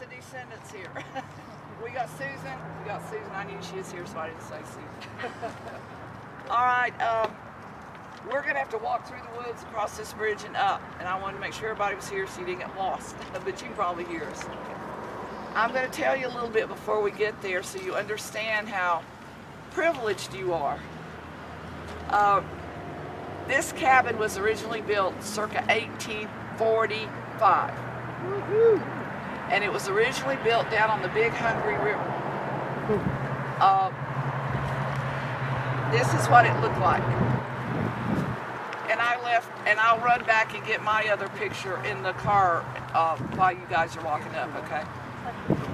the descendants here. We got Susan. I knew she was here, so I didn't say Susan. All right, we're gonna have to walk through the woods, across this bridge and up. And I wanted to make sure everybody was here so you didn't get lost, but you can probably hear us. I'm gonna tell you a little bit before we get there so you understand how privileged you are. This cabin was originally built circa 1845. Woo-hoo. And it was originally built down on the Big Hungry River. This is what it looked like. And I left, and I'll run back and get my other picture in the car while you guys are walking up, okay?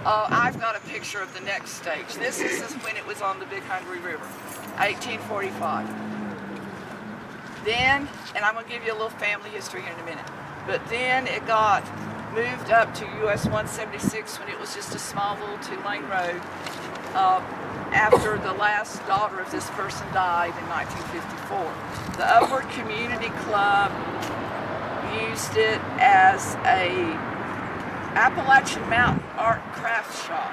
I've got a picture of the next stage. This is when it was on the Big Hungry River, 1845. Then, and I'm going to give you a little family history here in a minute, but then it got moved up to US 176 when it was just a small little 2-lane road after the last daughter of this person died in 1954. The Upward Community Club used it as a Appalachian Mountain art and crafts shop,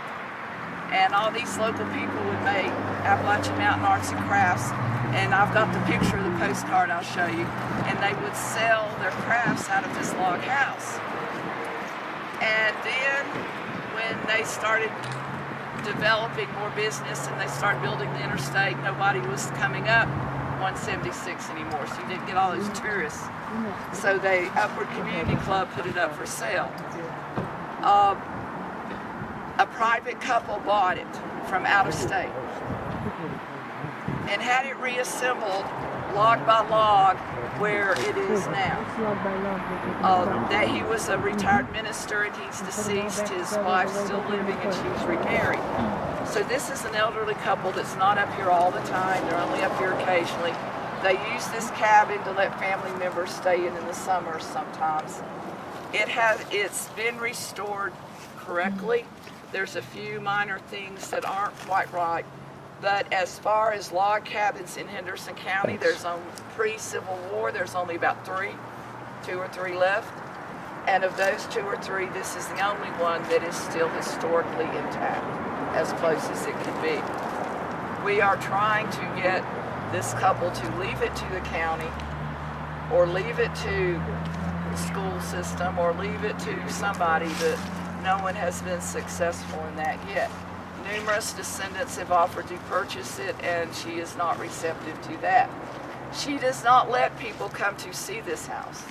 and all these local people would make Appalachian Mountain arts and crafts. And I've got the picture of the postcard I'll show you. And they would sell their crafts out of this log house. And then when they started developing more business and they started building the interstate, nobody was coming up 176 anymore. So you didn't get all those tourists. So the Upward Community Club put it up for sale. A private couple bought it from out of state and had it reassembled log by log where it is now. That he was a retired minister and he's deceased, his wife's still living and she's remarried. So this is an elderly couple that's not up here all the time, they're only up here occasionally. They use this cabin to let family members stay in the summer sometimes. It's been restored correctly. There's a few minor things that aren't quite right. But as far as log cabins in Henderson County, there's pre-Civil War, there's only about 2 or 3 left. And of those 2 or 3, this is the only one that is still historically intact, as close as it can be. We are trying to get this couple to leave it to the county, or leave it to the school system, or leave it to somebody, but no one has been successful in that yet. Numerous descendants have offered to purchase it, and she is not receptive to that. She does not let people come to see this house.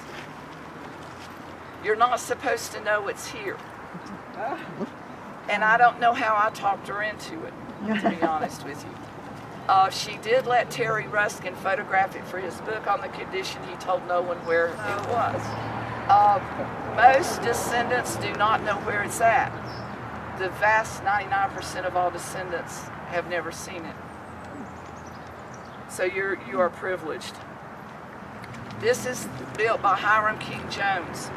You're not supposed to know it's here. And I don't know how I talked her into it, to be honest with you. She did let Terry Ruskin photograph it for his book on the condition he told no one where it was. Most descendants do not know where it's at. The vast 99% of all descendants have never seen it. So you are privileged. This is built by Hiram King Jones.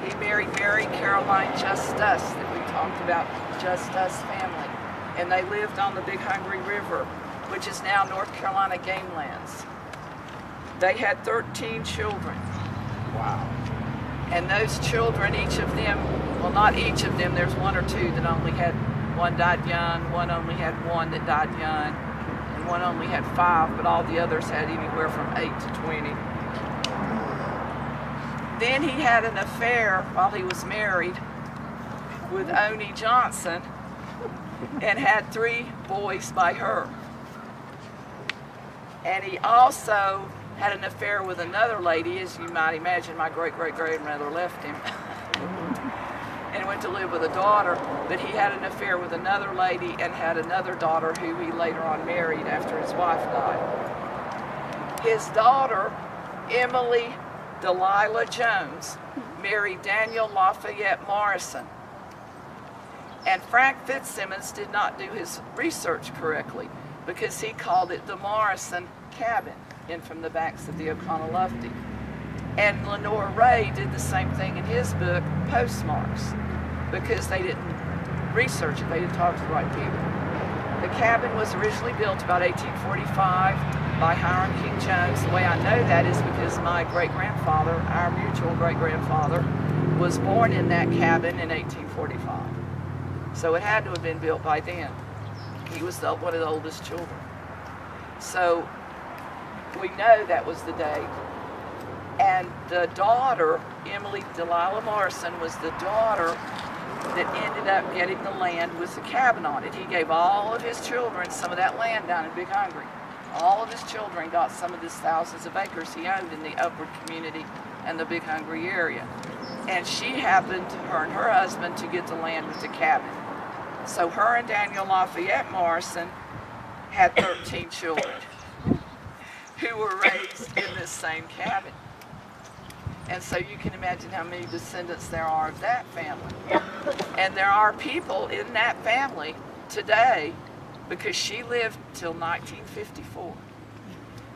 He married Carolyn Justus that we talked about, Justus family. And they lived on the Big Hungry River, which is now North Carolina game lands. They had 13 children. Wow. And those children, each of them, well, not each of them, there's 1 or 2 that only had, one died young, one only had 1 that died young, and one only had 5, but all the others had anywhere from 8 to 20. Then he had an affair while he was married with Oni Johnson and had 3 boys by her. And he also had an affair with another lady, as you might imagine. My great-great-grandmother left him and went to live with a daughter, but he had an affair with another lady and had another daughter who he later on married after his wife died. His daughter, Emily Delilah Jones, married Daniel Lafayette Morrison. And Frank Fitzsimmons did not do his research correctly because he called it the Morrison cabin in from the banks of the Oconaluftee. And Lenore Ray did the same thing in his book, Postmarks, because they didn't research it, they didn't talk to the right people. The cabin was originally built about 1845 by Hiram King Jones. The way I know that is because my great-grandfather, our mutual great-grandfather, was born in that cabin in 1845. So it had to have been built by then. He was one of the oldest children. So we know that was the date. And the daughter, Emily Delilah Morrison, was the daughter that ended up getting the land with the cabin on it. He gave all of his children some of that land down in Big Hungry. All of his children got some of this thousands of acres he owned in the Upward community and the Big Hungry area. And she happened, her and her husband, to get the land with the cabin. So her and Daniel Lafayette Morrison had 13 children who were raised in this same cabin. And so you can imagine how many descendants there are of that family. And there are people in that family today because she lived till 1954.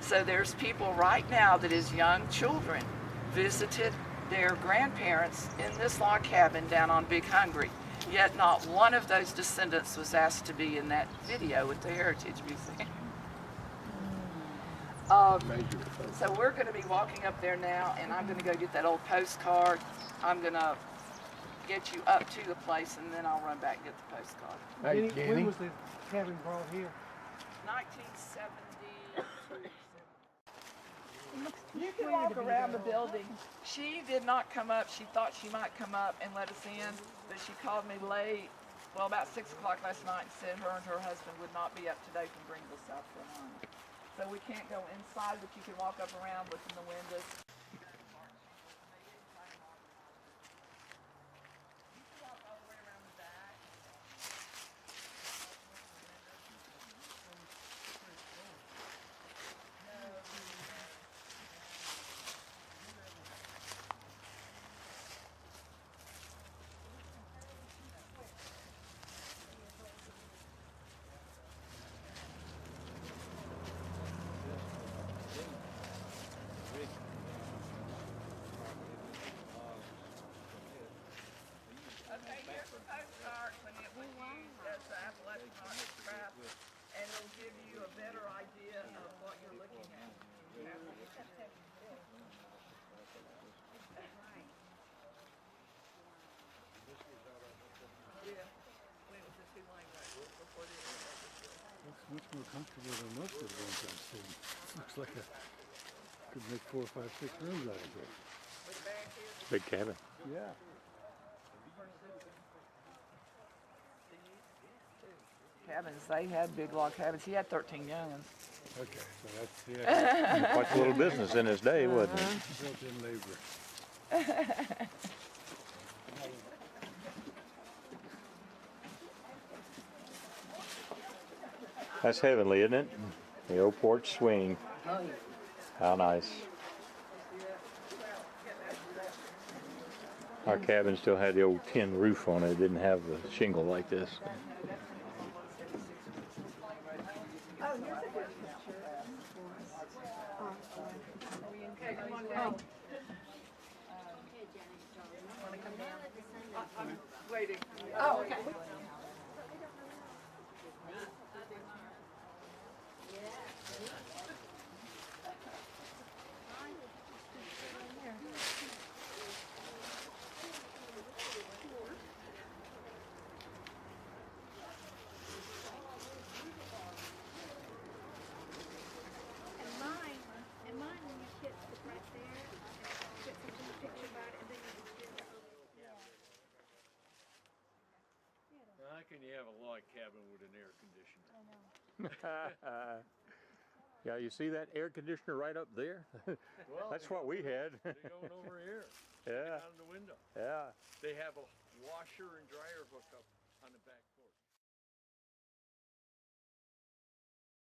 So there's people right now that as young children visited their grandparents in this log cabin down on Big Hungry. Yet not one of those descendants was asked to be in that video at the Heritage Museum. So we're going to be walking up there now, and I'm going to go get that old postcard. I'm going to get you up to the place, and then I'll run back and get the postcard. Hey, Jenny. When was the cabin brought here? 1972. You can walk around the building. She did not come up. She thought she might come up and let us in, but she called me late, well, about 6 o'clock last night, and said her and her husband would not be up today from Greenville, South Carolina. So we can't go inside, but you can walk up around, look in the windows. Okay, here's the postcard when it was used as the Appalachian Arts Craft, and it'll give you a better idea of what you're looking at. Yeah, when was the two-lane road before the Looks much more comfortable than most of the ones I've seen. Looks like could make 4, 5, 6 rooms out of here. Big cabin. Yeah. cabins. They had big log cabins. He had 13 young ones. Okay, so that's yeah. Quite a little business in his day, wasn't it? Built-in labor. That's heavenly, isn't it? The old porch swing. How nice. Our cabin still had the old tin roof on it. It didn't have the shingle like this. I'm waiting. Oh, okay. How can you have a log cabin with an air conditioner? I know. Yeah, you see that air conditioner right up there? Well, that's what we had. They're going over here. Yeah. Out of the window. Yeah. They have a washer and dryer hookup on the back.